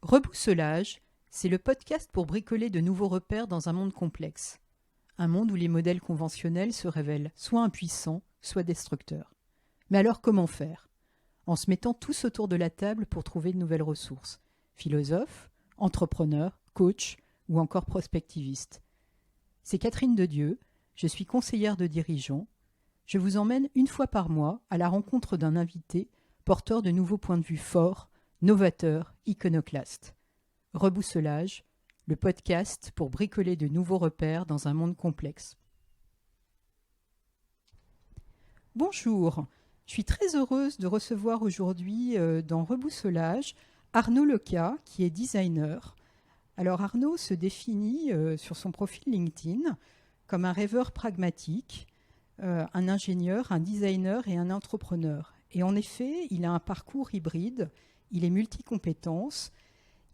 Reboussolage, c'est le podcast pour bricoler de nouveaux repères dans un monde complexe. Un monde où les modèles conventionnels se révèlent soit impuissants, soit destructeurs. Mais alors comment faire ? En se mettant tous autour de la table pour trouver de nouvelles ressources. Philosophes, entrepreneurs, coachs ou encore prospectivistes. C'est Catherine Dedieu, je suis conseillère de dirigeants. Je vous emmène une fois par mois à la rencontre d'un invité porteur de nouveaux points de vue forts, novateurs, iconoclastes. Reboussolage, le podcast pour bricoler de nouveaux repères dans un monde complexe. Bonjour, je suis très heureuse de recevoir aujourd'hui dans Reboussolage Arnaud Leca, qui est designer. Alors Arnaud se définit sur son profil LinkedIn comme un rêveur pragmatique, un ingénieur, un designer et un entrepreneur. Et en effet, il a un parcours hybride, il est multi-compétences,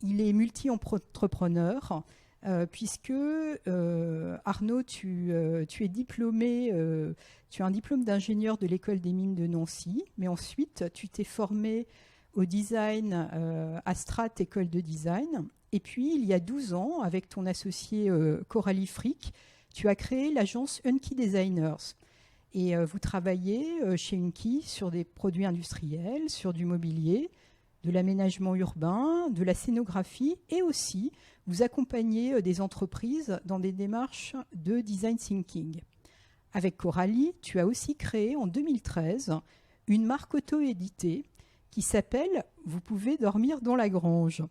il est multi-entrepreneur, puisque Arnaud, tu es diplômé, tu as un diplôme d'ingénieur de l'école des mines de Nancy, mais ensuite tu t'es formé au design à Strat École de Design. Et puis, il y a 12 ans, avec ton associé Coralie Frick, tu as créé l'agence Unky Designers. Et vous travaillez chez Unky sur des produits industriels, sur du mobilier, de l'aménagement urbain, de la scénographie et aussi vous accompagnez des entreprises dans des démarches de design thinking. Avec Coralie, tu as aussi créé en 2013 une marque auto-éditée qui s'appelle « Vous pouvez dormir dans la grange ».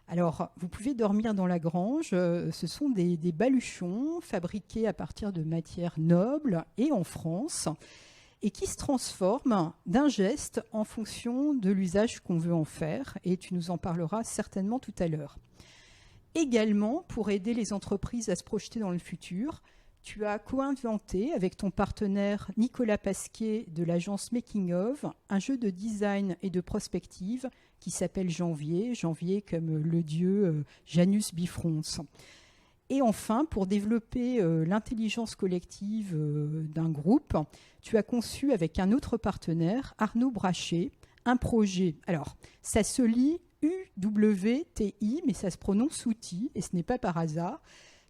Alors, vous pouvez dormir dans la grange, ce sont des baluchons fabriqués à partir de matières nobles et en France et qui se transforment d'un geste en fonction de l'usage qu'on veut en faire et tu nous en parleras certainement tout à l'heure. Également, pour aider les entreprises à se projeter dans le futur, tu as co-inventé avec ton partenaire Nicolas Pasquier de l'agence Making of un jeu de design et de prospective qui s'appelle Janvier comme le dieu Janus Bifrons. Et enfin, pour développer l'intelligence collective d'un groupe, tu as conçu avec un autre partenaire, Arnaud Brachet, un projet. Alors, ça se lit UWTI, mais ça se prononce outil, et ce n'est pas par hasard,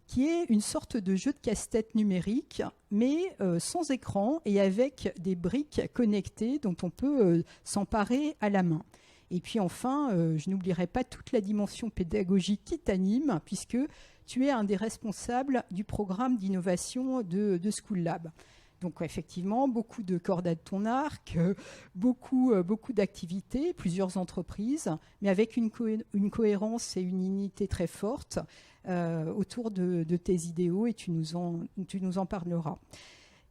qui est une sorte de jeu de casse-tête numérique, mais sans écran et avec des briques connectées dont on peut s'emparer à la main. Et puis enfin, je n'oublierai pas toute la dimension pédagogique qui t'anime, puisque tu es un des responsables du programme d'innovation de School Lab. Donc effectivement, beaucoup de cordes à ton arc, beaucoup d'activités, plusieurs entreprises, mais avec une cohérence et une unité très forte autour de tes idéaux et tu nous en parleras.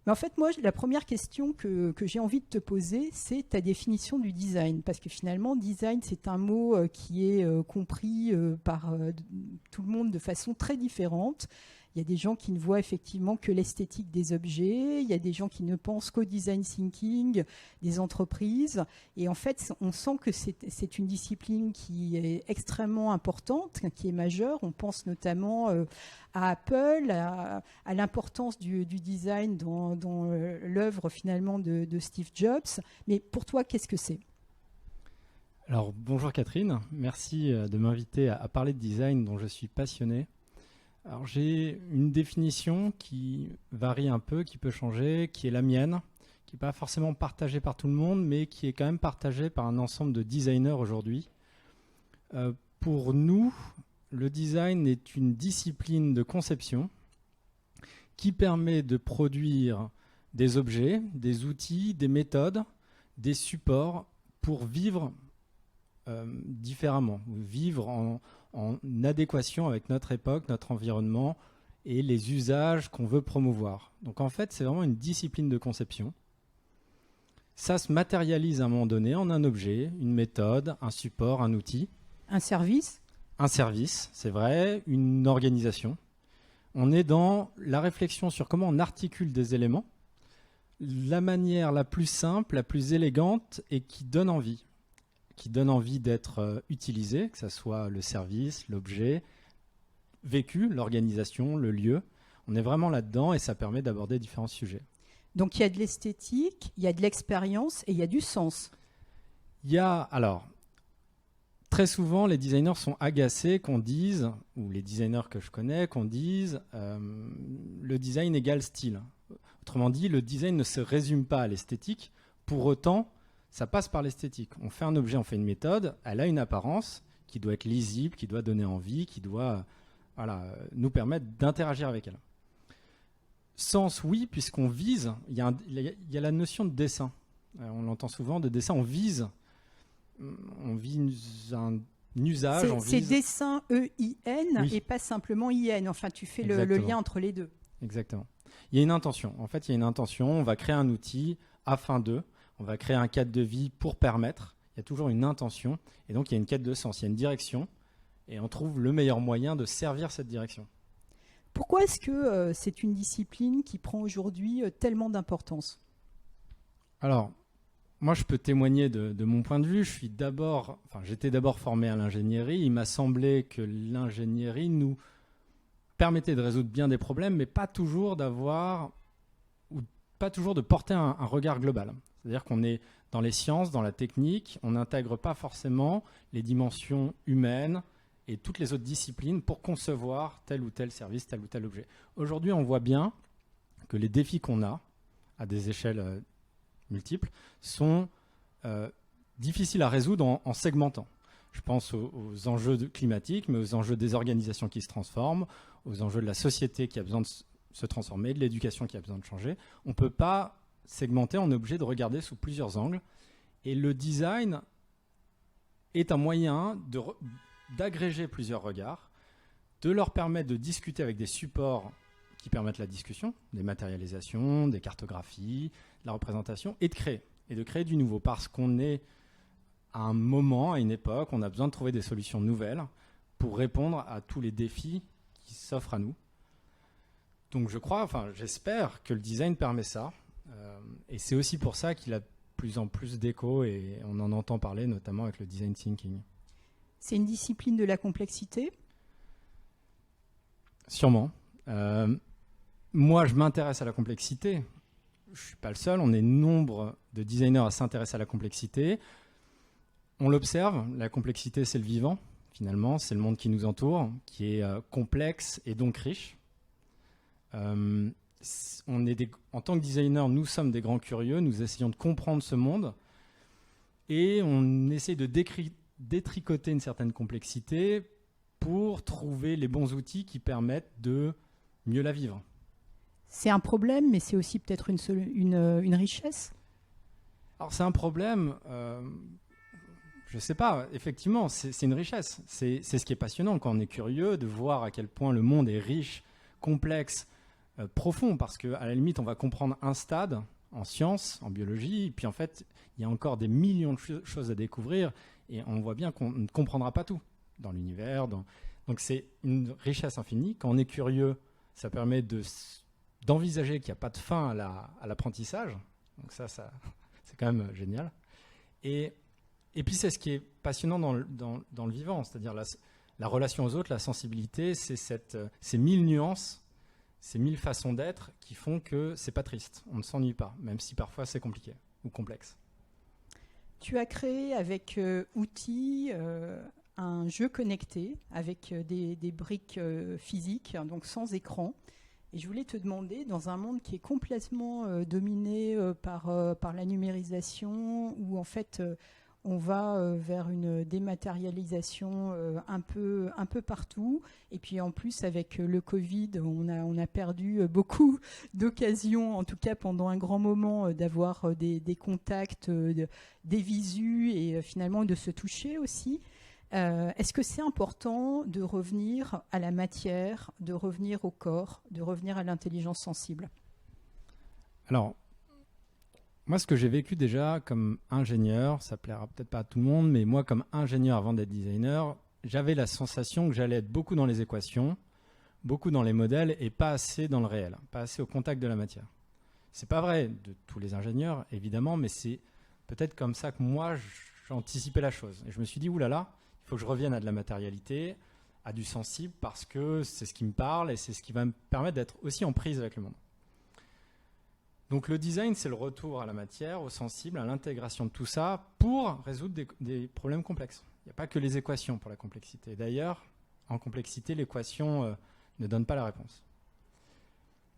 Mais en fait, moi, la première question que j'ai envie de te poser, c'est ta définition du design. Parce que finalement, design, c'est un mot qui est compris par tout le monde de façon très différente. Il y a des gens qui ne voient effectivement que l'esthétique des objets. Il y a des gens qui ne pensent qu'au design thinking des entreprises. Et en fait, on sent que c'est une discipline qui est extrêmement importante, qui est majeure. On pense notamment à Apple, à l'importance du design dans l'œuvre finalement de Steve Jobs. Mais pour toi, qu'est-ce que c'est ? Alors, bonjour Catherine. Merci de m'inviter à parler de design dont je suis passionné. Alors j'ai une définition qui varie un peu, qui peut changer, qui est la mienne, qui n'est pas forcément partagée par tout le monde, mais qui est quand même partagée par un ensemble de designers aujourd'hui. Pour nous, le design est une discipline de conception qui permet de produire des objets, des outils, des méthodes, des supports pour vivre différemment, vivre en adéquation avec notre époque, notre environnement et les usages qu'on veut promouvoir. Donc en fait, c'est vraiment une discipline de conception. Ça se matérialise à un moment donné en un objet, une méthode, un support, un outil. Un service ? Un service, c'est vrai, une organisation. On est dans la réflexion sur comment on articule des éléments, la manière la plus simple, la plus élégante et qui donne envie d'être utilisé, que ce soit le service, l'objet, vécu, l'organisation, le lieu. On est vraiment là-dedans et ça permet d'aborder différents sujets. Donc il y a de l'esthétique, il y a de l'expérience et il y a du sens. Il y a, alors, très souvent, les designers sont agacés qu'on dise, ou les designers que je connais, qu'on dise le design égale style. Autrement dit, le design ne se résume pas à l'esthétique. Pour autant, ça passe par l'esthétique. On fait un objet, on fait une méthode, elle a une apparence qui doit être lisible, qui doit donner envie, qui doit nous permettre d'interagir avec elle. Sens, oui, puisqu'on vise, il y a la notion de dessin. On l'entend souvent, de dessin, on vise un usage. C'est dessin E-I-N oui. Et pas simplement I-N. Enfin, tu fais le lien entre les deux. Exactement. Il y a une intention. En fait, il y a une intention. On va créer un outil afin de. On va créer un cadre de vie pour permettre. Il y a toujours une intention. Et donc, il y a une quête de sens. Il y a une direction. Et on trouve le meilleur moyen de servir cette direction. Pourquoi est-ce que c'est une discipline qui prend aujourd'hui tellement d'importance ? Alors, moi, je peux témoigner de mon point de vue. J'étais d'abord formé à l'ingénierie. Il m'a semblé que l'ingénierie nous permettait de résoudre bien des problèmes, mais pas toujours de porter un regard global. C'est-à-dire qu'on est dans les sciences, dans la technique, on n'intègre pas forcément les dimensions humaines et toutes les autres disciplines pour concevoir tel ou tel service, tel ou tel objet. Aujourd'hui, on voit bien que les défis qu'on a, à des échelles multiples, sont difficiles à résoudre en segmentant. Je pense aux enjeux climatiques, mais aux enjeux des organisations qui se transforment, aux enjeux de la société qui a besoin de se transformer, de l'éducation qui a besoin de changer. On ne peut pas segmenter, on est obligé de regarder sous plusieurs angles. Et le design est un moyen d'agréger plusieurs regards, de leur permettre de discuter avec des supports qui permettent la discussion, des matérialisations, des cartographies, de la représentation, et de créer du nouveau. Parce qu'on est à un moment, à une époque, on a besoin de trouver des solutions nouvelles pour répondre à tous les défis qui s'offrent à nous. Donc j'espère que le design permet ça. Et c'est aussi pour ça qu'il a de plus en plus d'écho et on en entend parler notamment avec le design thinking. C'est une discipline de la complexité ? Sûrement. Moi, je m'intéresse à la complexité. Je ne suis pas le seul. On est nombre de designers à s'intéresser à la complexité. On l'observe. La complexité, c'est le vivant, finalement. C'est le monde qui nous entoure, qui est complexe et donc riche. En tant que designer, nous sommes des grands curieux. Nous essayons de comprendre ce monde. Et on essaie de détricoter une certaine complexité pour trouver les bons outils qui permettent de mieux la vivre. C'est un problème, mais c'est aussi peut-être une richesse. Alors c'est un problème, je ne sais pas, effectivement, c'est une richesse. C'est ce qui est passionnant quand on est curieux de voir à quel point le monde est riche, complexe, profond, parce qu'à la limite, on va comprendre un stade en sciences, en biologie, et puis en fait, il y a encore des millions de choses à découvrir, et on voit bien qu'on ne comprendra pas tout dans l'univers. Donc c'est une richesse infinie. Quand on est curieux, ça permet d'envisager qu'il n'y a pas de fin à l'apprentissage. Donc ça c'est quand même génial. Et puis c'est ce qui est passionnant dans le vivant, c'est-à-dire la relation aux autres, la sensibilité, c'est ces 1000 nuances, ces 1000 façons d'être qui font que c'est pas triste. On ne s'ennuie pas, même si parfois c'est compliqué ou complexe. Tu as créé avec outils un jeu connecté avec des briques physiques, donc sans écran. Et je voulais te demander, dans un monde qui est complètement dominé par la numérisation, où en fait on va vers une dématérialisation un peu partout, et puis en plus avec le Covid, on a perdu beaucoup d'occasions, en tout cas pendant un grand moment, d'avoir des contacts, des visus, et finalement de se toucher aussi. Est-ce que c'est important de revenir à la matière, de revenir au corps, de revenir à l'intelligence sensible ? Alors, moi, ce que j'ai vécu déjà comme ingénieur, ça plaira peut-être pas à tout le monde, mais moi, comme ingénieur avant d'être designer, j'avais la sensation que j'allais être beaucoup dans les équations, beaucoup dans les modèles et pas assez dans le réel, pas assez au contact de la matière. C'est pas vrai de tous les ingénieurs, évidemment, mais c'est peut-être comme ça que moi, j'anticipais la chose. Et je me suis dit, oulala, il faut que je revienne à de la matérialité, à du sensible, parce que c'est ce qui me parle et c'est ce qui va me permettre d'être aussi en prise avec le monde. Donc le design, c'est le retour à la matière, au sensible, à l'intégration de tout ça pour résoudre des problèmes complexes. Il n'y a pas que les équations pour la complexité. D'ailleurs, en complexité, l'équation ne donne pas la réponse.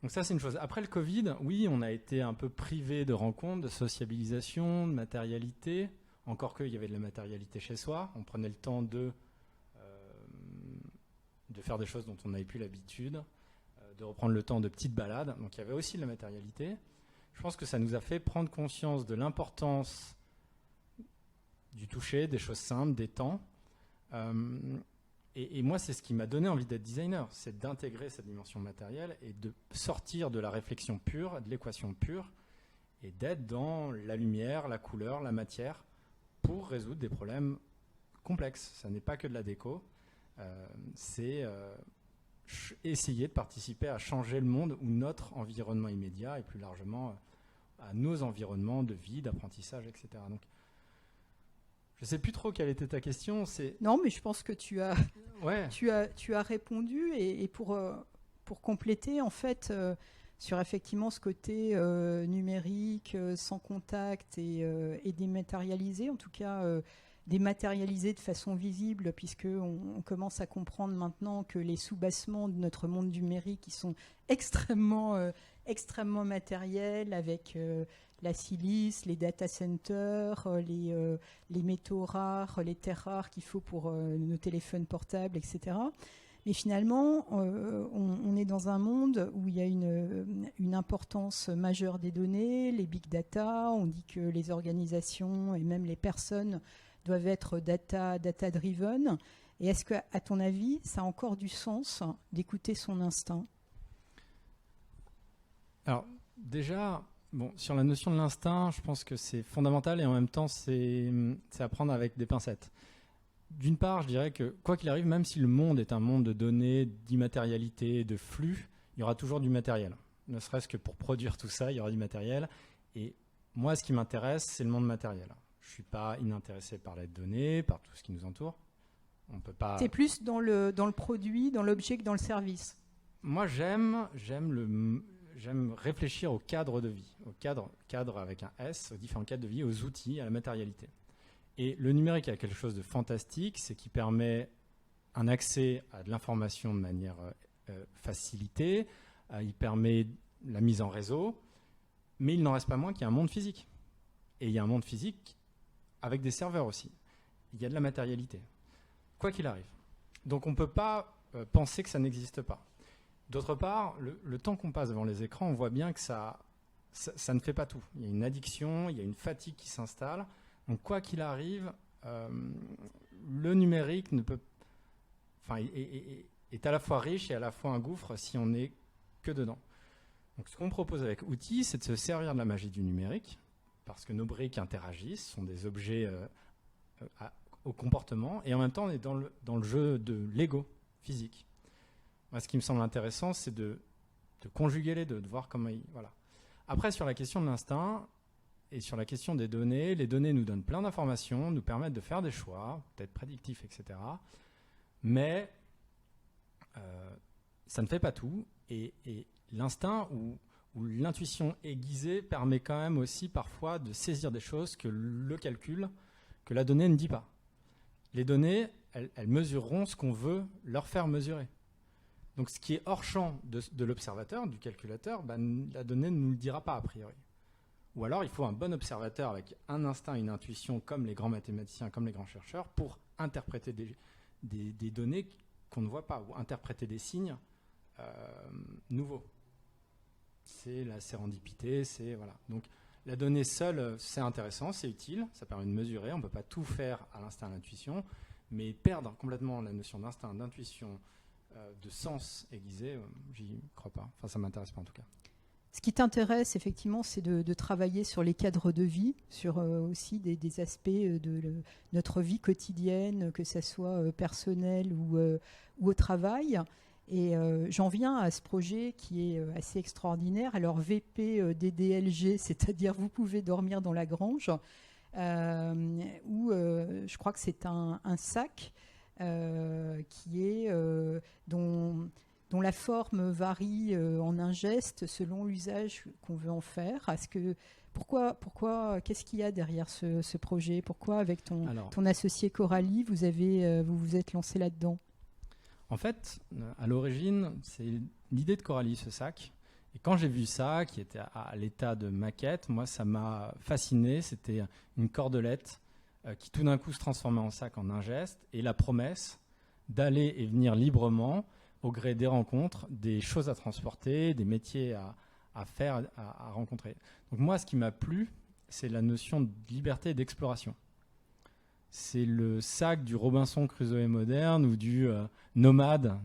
Donc ça, c'est une chose. Après le Covid, oui, on a été un peu privé de rencontres, de sociabilisation, de matérialité. Encore qu'il y avait de la matérialité chez soi. On prenait le temps de faire des choses dont on n'avait plus l'habitude, de reprendre le temps de petites balades. Donc il y avait aussi de la matérialité. Je pense que ça nous a fait prendre conscience de l'importance du toucher, des choses simples, des temps. Et moi, c'est ce qui m'a donné envie d'être designer, c'est d'intégrer cette dimension matérielle et de sortir de la réflexion pure, de l'équation pure, et d'être dans la lumière, la couleur, la matière, pour résoudre des problèmes complexes. Ça n'est pas que de la déco, c'est essayer de participer à changer le monde ou notre environnement immédiat et plus largement à nos environnements de vie, d'apprentissage, etc. Donc, je ne sais plus trop quelle était ta question. Non, mais je pense que tu as, ouais. tu as répondu. Et pour compléter, en fait, sur effectivement ce côté numérique, sans contact et dématérialisé, en tout cas dématérialisé de façon visible, puisqu'on commence à comprendre maintenant que les soubassements de notre monde numérique, ils sont extrêmement matériels, avec la silice, les data centers, les métaux rares, les terres rares qu'il faut pour nos téléphones portables, etc. Mais finalement, on est dans un monde où il y a une importance majeure des données, les big data. On dit que les organisations et même les personnes doivent être data-driven. Et est-ce qu'à ton avis, ça a encore du sens d'écouter son instinct ? Alors, déjà, sur la notion de l'instinct, je pense que c'est fondamental et en même temps, c'est à prendre avec des pincettes. D'une part, je dirais que, quoi qu'il arrive, même si le monde est un monde de données, d'immatérialité, de flux, il y aura toujours du matériel. Ne serait-ce que pour produire tout ça, il y aura du matériel. Et moi, ce qui m'intéresse, c'est le monde matériel. Je ne suis pas inintéressé par les données, par tout ce qui nous entoure. On peut pas... C'est plus dans le produit, dans l'objet que dans le service. Moi, j'aime réfléchir au cadre de vie, au cadre avec un S, aux différents cadres de vie, aux outils, à la matérialité. Et le numérique a quelque chose de fantastique, c'est qu'il permet un accès à de l'information de manière facilitée, il permet la mise en réseau, mais il n'en reste pas moins qu'il y a un monde physique. Et il y a un monde physique avec des serveurs aussi. Il y a de la matérialité, quoi qu'il arrive. Donc on ne peut pas penser que ça n'existe pas. D'autre part, le temps qu'on passe devant les écrans, on voit bien que ça ne fait pas tout. Il y a une addiction, il y a une fatigue qui s'installe. Donc quoi qu'il arrive, le numérique est à la fois riche et à la fois un gouffre si on n'est que dedans. Donc ce qu'on propose avec Outils, c'est de se servir de la magie du numérique, parce que nos briques interagissent, sont des objets au comportement, et en même temps on est dans le jeu de Lego physique. Moi, ce qui me semble intéressant, c'est de conjuguer les deux, de voir comment voilà. Après, sur la question de l'instinct et sur la question des données, les données nous donnent plein d'informations, nous permettent de faire des choix, peut-être prédictifs, etc. Mais ça ne fait pas tout. Et l'instinct ou l'intuition aiguisée permet quand même aussi parfois de saisir des choses que le calcul, que la donnée ne dit pas. Les données, elles mesureront ce qu'on veut leur faire mesurer. Donc ce qui est hors champ de l'observateur, du calculateur, la donnée ne nous le dira pas a priori. Ou alors il faut un bon observateur avec un instinct, une intuition comme les grands mathématiciens, comme les grands chercheurs, pour interpréter des données qu'on ne voit pas, ou interpréter des signes nouveaux. C'est la sérendipité, voilà. Donc la donnée seule, c'est intéressant, c'est utile, ça permet de mesurer, on ne peut pas tout faire à l'instinct, à l'intuition, mais perdre complètement la notion d'instinct, d'intuition, de sens aiguisé, j'y crois pas. Enfin, ça m'intéresse pas en tout cas. Ce qui t'intéresse, effectivement, c'est de travailler sur les cadres de vie, sur aussi des aspects de notre vie quotidienne, que ce soit personnel ou au travail. Et j'en viens à ce projet qui est assez extraordinaire. Alors, VP DDLG, c'est-à-dire vous pouvez dormir dans la grange, où je crois que c'est un sac qui est dont la forme varie en un geste selon l'usage qu'on veut en faire. Pourquoi qu'est-ce qu'il y a derrière ce projet? Pourquoi, avec ton associé Coralie, vous vous êtes lancé là-dedans? En fait, à l'origine, c'est l'idée de Coralie, ce sac. Et quand j'ai vu ça, qui était à l'état de maquette, moi, ça m'a fasciné. C'était une cordelette qui tout d'un coup se transformait en sac en un geste, et la promesse d'aller et venir librement au gré des rencontres, des choses à transporter, des métiers à faire, à rencontrer. Donc moi, ce qui m'a plu, c'est la notion de liberté et d'exploration. C'est le sac du Robinson Crusoe moderne ou du nomade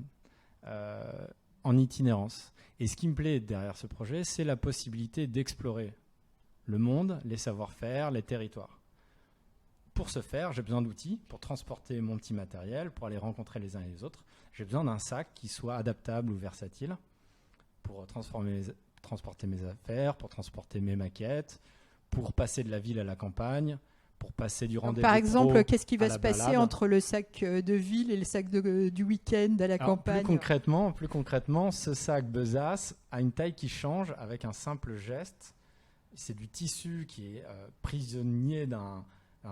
en itinérance. Et ce qui me plaît derrière ce projet, c'est la possibilité d'explorer le monde, les savoir-faire, les territoires. Pour ce faire, j'ai besoin d'outils pour transporter mon petit matériel, pour aller rencontrer les uns et les autres. J'ai besoin d'un sac qui soit adaptable ou versatile pour transporter mes affaires, pour transporter mes maquettes, pour passer de la ville à la campagne, pour passer du rendez-vous. Par exemple, qu'est-ce qui va se passer entre le sac de ville et le sac du week-end à la campagne? Plus concrètement, ce sac besace a une taille qui change avec un simple geste. C'est du tissu qui est prisonnier d'un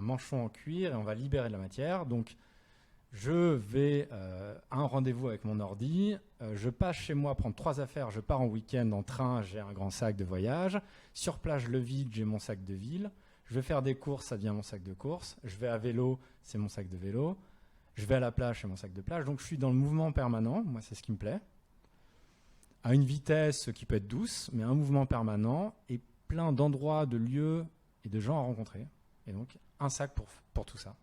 manchon en cuir, et on va libérer de la matière. Donc, je vais à un rendez-vous avec mon ordi, je passe chez moi prendre 3 affaires, je pars en week-end en train, j'ai un grand sac de voyage. Sur place, je le vide, j'ai mon sac de ville. Je vais faire des courses, ça devient mon sac de course. Je vais à vélo, c'est mon sac de vélo. Je vais à la plage, c'est mon sac de plage. Donc, je suis dans le mouvement permanent. Moi, c'est ce qui me plaît. À une vitesse qui peut être douce, mais un mouvement permanent et plein d'endroits, de lieux et de gens à rencontrer. Et donc, un sac pour tout ça.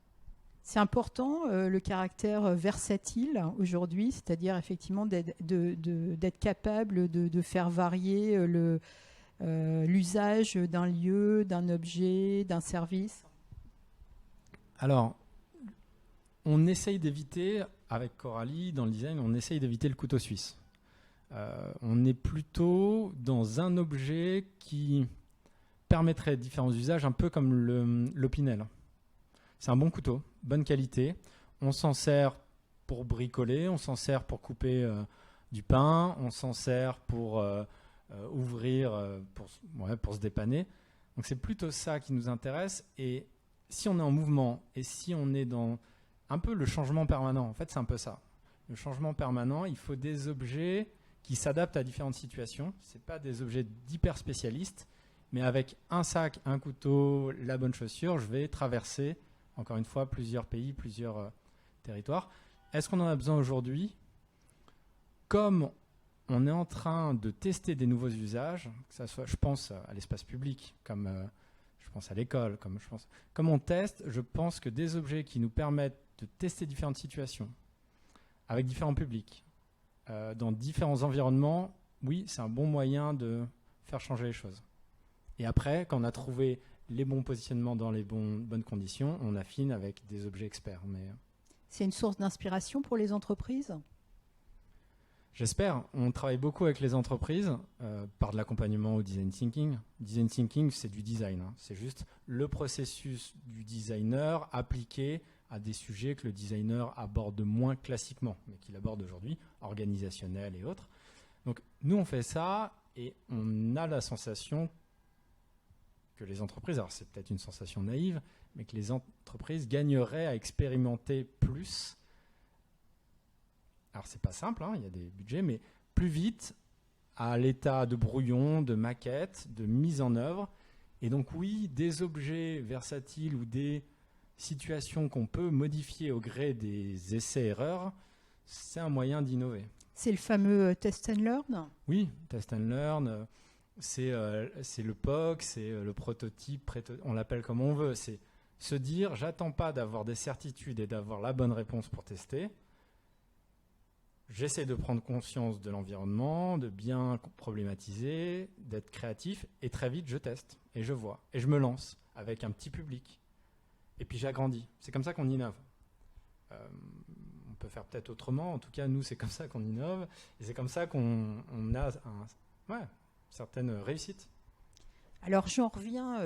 C'est important le caractère versatile aujourd'hui, c'est-à-dire effectivement d'être capable de faire varier l'usage d'un lieu, d'un objet, d'un service. Alors, on essaye d'éviter, avec Coralie, dans le design, on essaye d'éviter le couteau suisse. On est plutôt dans un objet qui permettrait différents usages, un peu comme l'Opinel. C'est un bon couteau, bonne qualité. On s'en sert pour bricoler, on s'en sert pour couper du pain, on s'en sert pour ouvrir, pour se dépanner. Donc c'est plutôt ça qui nous intéresse. Et si on est en mouvement et si on est dans un peu le changement permanent, en fait c'est un peu ça. Le changement permanent, il faut des objets qui s'adaptent à différentes situations. Ce n'est pas des objets d'hyper spécialistes, mais avec un sac, un couteau, la bonne chaussure, je vais traverser, encore une fois, plusieurs pays, plusieurs territoires. Est-ce qu'on en a besoin aujourd'hui? Comme on est en train de tester des nouveaux usages, que ça soit, je pense à l'espace public, comme je pense à l'école, comme on teste, je pense que des objets qui nous permettent de tester différentes situations, avec différents publics, dans différents environnements, oui, c'est un bon moyen de faire changer les choses. Et après, quand on a trouvé les bons positionnements dans les bonnes conditions, on affine avec des objets experts. C'est une source d'inspiration pour les entreprises? J'espère. On travaille beaucoup avec les entreprises par de l'accompagnement au design thinking. Design thinking, c'est du design. C'est juste le processus du designer appliqué à des sujets que le designer aborde moins classiquement, mais qu'il aborde aujourd'hui, organisationnel et autres. Donc nous, on fait ça et on a la sensation que les entreprises, alors c'est peut-être une sensation naïve, mais que les entreprises gagneraient à expérimenter plus. Alors c'est pas simple, il y a des budgets, mais plus vite à l'état de brouillon, de maquette, de mise en œuvre. Et donc oui, des objets versatiles ou des situations qu'on peut modifier au gré des essais-erreurs, c'est un moyen d'innover. C'est le fameux test and learn? Oui, test and learn. C'est le POC, c'est le prototype, on l'appelle comme on veut. C'est se dire, j'attends pas d'avoir des certitudes et d'avoir la bonne réponse pour tester. J'essaie de prendre conscience de l'environnement, de bien problématiser, d'être créatif, et très vite je teste, et je vois, et je me lance avec un petit public. Et puis j'agrandis. C'est comme ça qu'on innove. On peut faire peut-être autrement, en tout cas nous c'est comme ça qu'on innove, et c'est comme ça qu'on a certaines réussites. Alors j'en reviens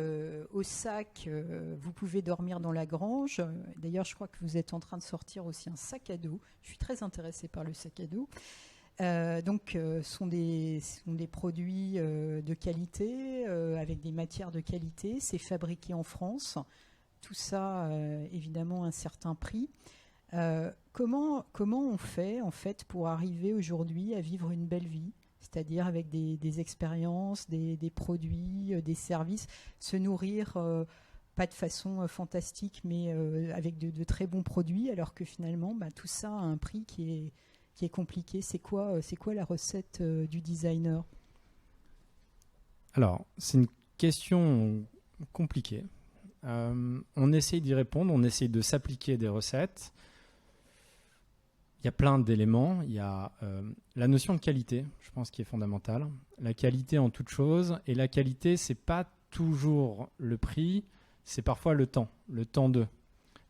au sac, vous pouvez dormir dans la grange. D'ailleurs je crois que vous êtes en train de sortir aussi un sac à dos. Je suis très intéressée par le sac à dos. Donc, sont des produits de qualité, avec des matières de qualité. C'est fabriqué en France. Tout ça, évidemment, un certain prix. Comment on fait, en fait, pour arriver aujourd'hui à vivre une belle vie, c'est-à-dire avec des expériences, des produits, des services, se nourrir, pas de façon fantastique, mais avec de très bons produits, alors que finalement, tout ça a un prix qui est compliqué. C'est quoi la recette du designer? Alors, c'est une question compliquée. On essaye d'y répondre, on essaye de s'appliquer des recettes. Il y a plein d'éléments. Il y a la notion de qualité, je pense, qui est fondamentale. La qualité en toute chose. Et la qualité, c'est pas toujours le prix, c'est parfois le temps de.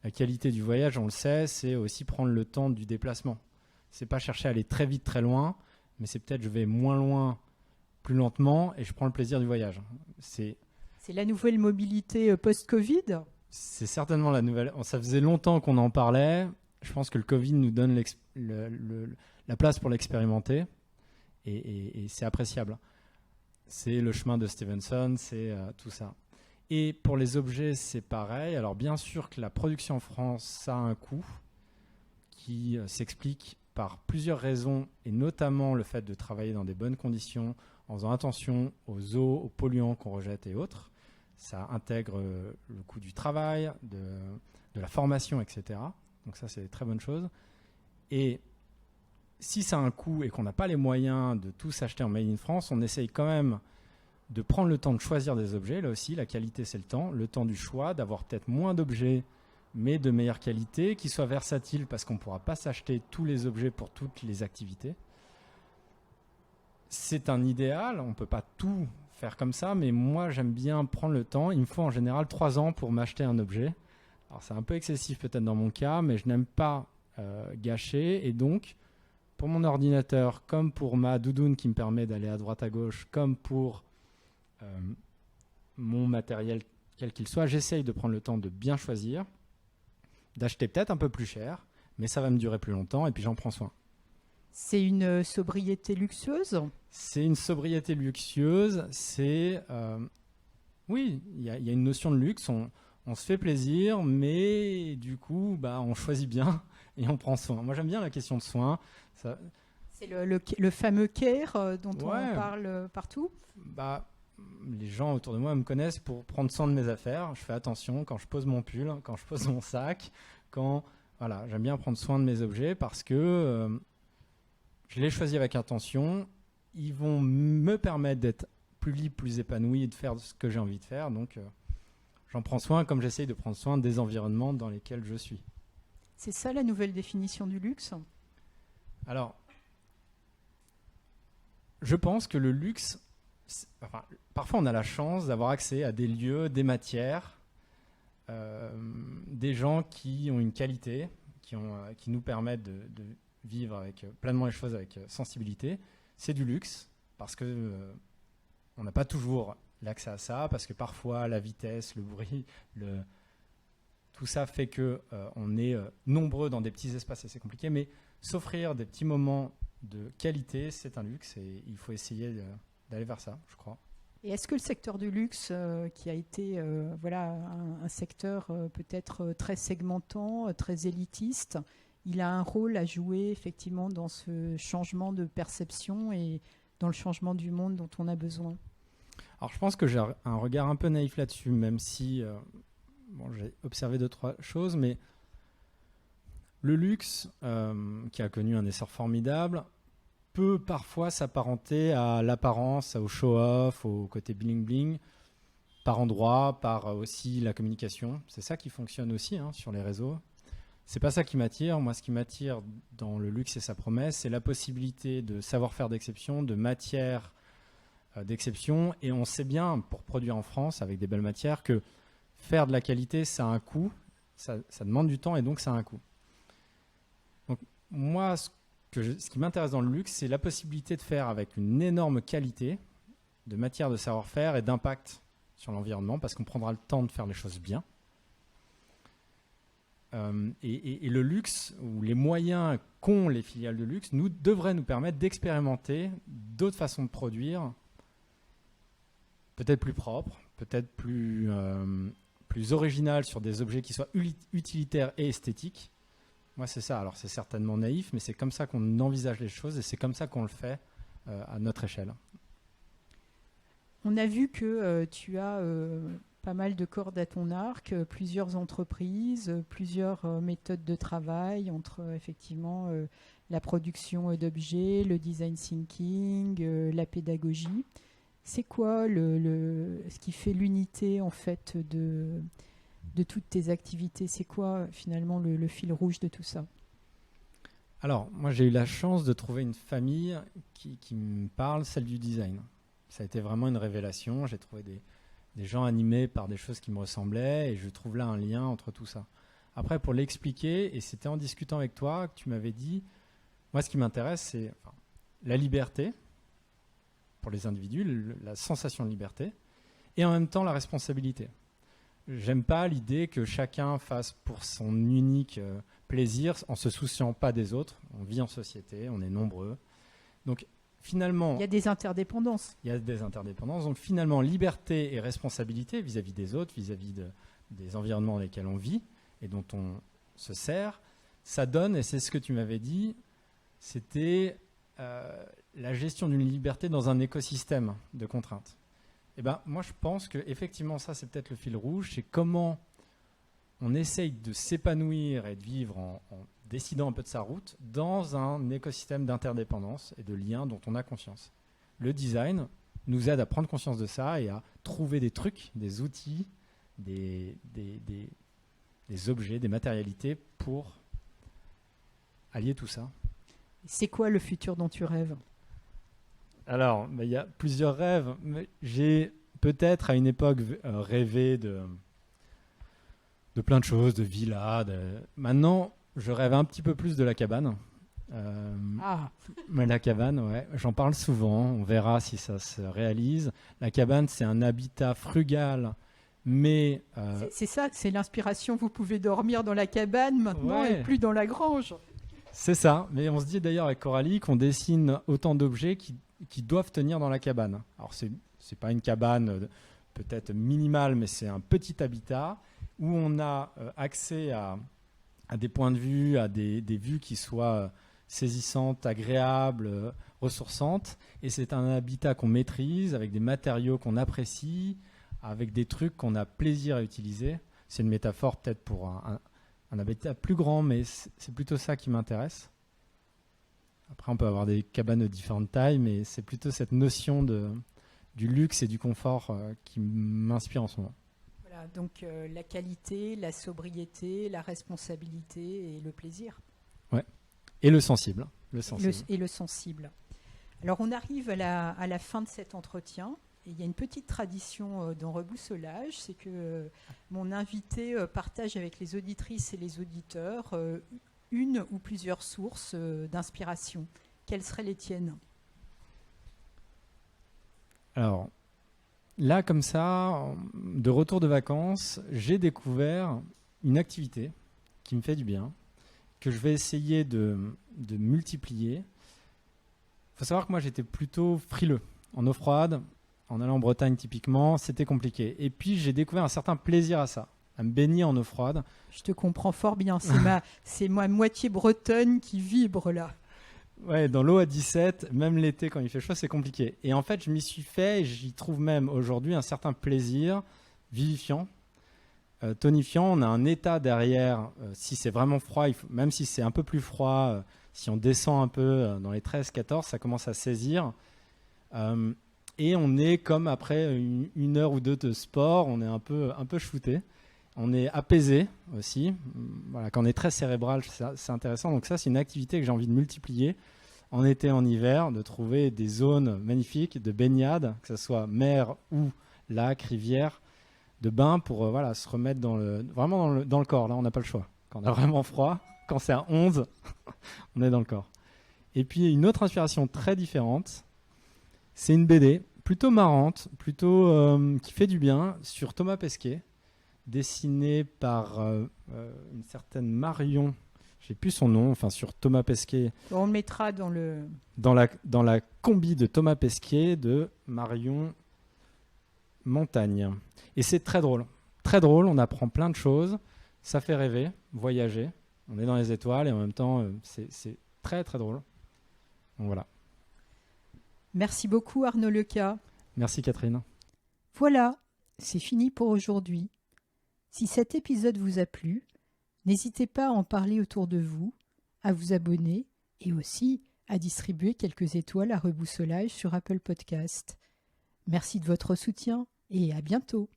La qualité du voyage, on le sait, c'est aussi prendre le temps du déplacement. C'est pas chercher à aller très vite, très loin, mais c'est peut-être je vais moins loin, plus lentement, et je prends le plaisir du voyage. C'est la nouvelle mobilité post-Covid? C'est certainement la nouvelle. Ça faisait longtemps qu'on en parlait. Je pense que le Covid nous donne la place pour l'expérimenter, et c'est appréciable. C'est le chemin de Stevenson, c'est tout ça. Et pour les objets, c'est pareil. Alors bien sûr que la production en France, ça a un coût qui s'explique par plusieurs raisons, et notamment le fait de travailler dans des bonnes conditions, en faisant attention aux eaux, aux polluants qu'on rejette et autres. Ça intègre le coût du travail, de la formation, etc. Donc ça, c'est des très bonnes choses. Et si ça a un coût et qu'on n'a pas les moyens de tout s'acheter en Made in France, on essaye quand même de prendre le temps de choisir des objets. Là aussi, la qualité, c'est le temps du choix, d'avoir peut-être moins d'objets, mais de meilleure qualité, qui soient versatiles, parce qu'on ne pourra pas s'acheter tous les objets pour toutes les activités. C'est un idéal, on ne peut pas tout faire comme ça, mais moi, j'aime bien prendre le temps. Il me faut en général 3 ans pour m'acheter un objet. Alors, c'est un peu excessif peut-être dans mon cas, mais je n'aime pas gâcher. Et donc, pour mon ordinateur, comme pour ma doudoune qui me permet d'aller à droite à gauche, comme pour mon matériel, quel qu'il soit, j'essaye de prendre le temps de bien choisir, d'acheter peut-être un peu plus cher, mais ça va me durer plus longtemps et puis j'en prends soin. C'est une sobriété luxueuse? C'est une sobriété luxueuse. Oui, il y a une notion de luxe. On se fait plaisir, mais du coup, on choisit bien et on prend soin. Moi, j'aime bien la question de soin. C'est le fameux care dont on parle partout. Les gens autour de moi me connaissent pour prendre soin de mes affaires. Je fais attention quand je pose mon pull, quand je pose mon sac. J'aime bien prendre soin de mes objets parce que je les choisis avec attention. Ils vont me permettre d'être plus libre, plus épanoui et de faire ce que j'ai envie de faire. Donc, j'en prends soin comme j'essaye de prendre soin des environnements dans lesquels je suis. C'est ça la nouvelle définition du luxe? Alors, je pense que le luxe, parfois on a la chance d'avoir accès à des lieux, des matières, des gens qui ont une qualité, qui nous permettent de vivre pleinement les choses avec sensibilité. C'est du luxe parce que on n'a pas toujours l'accès à ça, parce que parfois la vitesse, le bruit, tout ça fait que on est nombreux dans des petits espaces assez compliqués, mais s'offrir des petits moments de qualité, c'est un luxe et il faut essayer d'aller vers ça, je crois. Et est-ce que le secteur du luxe, qui a été un secteur peut-être très segmentant, très élitiste, il a un rôle à jouer effectivement dans ce changement de perception et dans le changement du monde dont on a besoin? Alors je pense que j'ai un regard un peu naïf là-dessus, même si j'ai observé 2-3 choses, mais le luxe, qui a connu un essor formidable, peut parfois s'apparenter à l'apparence, au show-off, au côté bling-bling, par endroit, par aussi la communication. C'est ça qui fonctionne aussi sur les réseaux. C'est pas ça qui m'attire. Moi, ce qui m'attire dans le luxe et sa promesse, c'est la possibilité de savoir-faire d'exception, de matière d'exception. Et on sait bien, pour produire en France avec des belles matières, que faire de la qualité, ça a un coût. Ça demande du temps et donc ça a un coût. Donc, moi, ce qui m'intéresse dans le luxe, c'est la possibilité de faire avec une énorme qualité de matière de savoir-faire et d'impact sur l'environnement, parce qu'on prendra le temps de faire les choses bien. et le luxe, ou les moyens qu'ont les filiales de luxe, devraient nous permettre d'expérimenter d'autres façons de produire, peut-être plus propres, peut-être plus originales sur des objets qui soient utilitaires et esthétiques. Moi, c'est ça. Alors, c'est certainement naïf, mais c'est comme ça qu'on envisage les choses et c'est comme ça qu'on le fait à notre échelle. On a vu que tu as pas mal de cordes à ton arc, plusieurs entreprises, plusieurs méthodes de travail entre effectivement la production d'objets, le design thinking, la pédagogie. C'est quoi ce qui fait l'unité en fait de toutes tes activités? C'est quoi finalement le fil rouge de tout ça? Alors, moi j'ai eu la chance de trouver une famille qui me parle, celle du design. Ça a été vraiment une révélation. J'ai trouvé des gens animés par des choses qui me ressemblaient et je trouve là un lien entre tout ça. Après, pour l'expliquer, et c'était en discutant avec toi que tu m'avais dit, moi ce qui m'intéresse c'est la liberté pour les individus, la sensation de liberté, et en même temps la responsabilité. J'aime pas l'idée que chacun fasse pour son unique plaisir en se souciant pas des autres. On vit en société, on est nombreux. Donc finalement, il y a des interdépendances. Donc finalement, liberté et responsabilité vis-à-vis des autres, vis-à-vis des environnements dans lesquels on vit et dont on se sert, ça donne, et c'est ce que tu m'avais dit, c'était la gestion d'une liberté dans un écosystème de contraintes. Et ben, moi, je pense que effectivement, ça, c'est peut-être le fil rouge, c'est comment on essaye de s'épanouir et de vivre en décidant un peu de sa route dans un écosystème d'interdépendance et de liens dont on a conscience. Le design nous aide à prendre conscience de ça et à trouver des trucs, des outils, des objets, des matérialités pour allier tout ça. C'est quoi le futur dont tu rêves? Alors, il y a plusieurs rêves. J'ai peut-être à une époque rêvé de plein de choses, de villas. Maintenant, je rêve un petit peu plus de la cabane. Mais la cabane, ouais, j'en parle souvent. On verra si ça se réalise. La cabane, c'est un habitat frugal, mais... C'est ça, c'est l'inspiration. Vous pouvez dormir dans la cabane maintenant et plus dans la grange. C'est ça. Mais on se dit d'ailleurs avec Coralie qu'on dessine autant d'objets qui doivent tenir dans la cabane. Alors, c'est pas une cabane peut-être minimale, mais c'est un petit habitat où on a accès à des points de vue, à des vues qui soient saisissantes, agréables, ressourçantes. Et c'est un habitat qu'on maîtrise, avec des matériaux qu'on apprécie, avec des trucs qu'on a plaisir à utiliser. C'est une métaphore peut-être pour un habitat plus grand, mais c'est plutôt ça qui m'intéresse. Après, on peut avoir des cabanes de différentes tailles, mais c'est plutôt cette notion du luxe et du confort qui m'inspire en ce moment. Voilà, donc la qualité, la sobriété, la responsabilité et le plaisir. Ouais. Et le sensible. Et le sensible. Alors, on arrive à la fin de cet entretien. Et il y a une petite tradition dans Reboussolage, c'est que mon invité partage avec les auditrices et les auditeurs une ou plusieurs sources d'inspiration. Quelles seraient les tiennes? Alors, là, comme ça, de retour de vacances, j'ai découvert une activité qui me fait du bien, que je vais essayer de multiplier. Il faut savoir que moi, j'étais plutôt frileux. En eau froide, en allant en Bretagne typiquement, c'était compliqué. Et puis, j'ai découvert un certain plaisir à ça, à me baigner en eau froide. Je te comprends fort bien. C'est ma moitié bretonne qui vibre là. Ouais, dans l'eau à 17, même l'été quand il fait chaud, c'est compliqué. Et en fait, je m'y suis fait et j'y trouve même aujourd'hui un certain plaisir vivifiant, tonifiant. On a un état derrière. Si c'est vraiment froid, même si c'est un peu plus froid, si on descend un peu dans les 13-14, ça commence à saisir. Et on est comme après une heure ou deux de sport, on est un peu shooté. On est apaisé aussi. Voilà, quand on est très cérébral, c'est intéressant. Donc ça, c'est une activité que j'ai envie de multiplier en été, en hiver, de trouver des zones magnifiques de baignade, que ce soit mer ou lac, rivière, de bain pour se remettre vraiment dans le corps. Là, on n'a pas le choix. Quand on a vraiment froid, quand c'est à 11, on est dans le corps. Et puis, une autre inspiration très différente, c'est une BD plutôt marrante, plutôt qui fait du bien, sur Thomas Pesquet, dessiné par une certaine Marion, j'ai plus son nom, enfin sur Thomas Pesquet. On le mettra dans le... Dans la combi de Thomas Pesquet de Marion Montagne. Et c'est très drôle. Très drôle, on apprend plein de choses. Ça fait rêver, voyager. On est dans les étoiles et en même temps, c'est très très drôle. Donc voilà. Merci beaucoup Arnaud Lecas. Merci Catherine. Voilà, c'est fini pour aujourd'hui. Si cet épisode vous a plu, n'hésitez pas à en parler autour de vous, à vous abonner et aussi à distribuer quelques étoiles à Reboussolage sur Apple Podcast. Merci de votre soutien et à bientôt.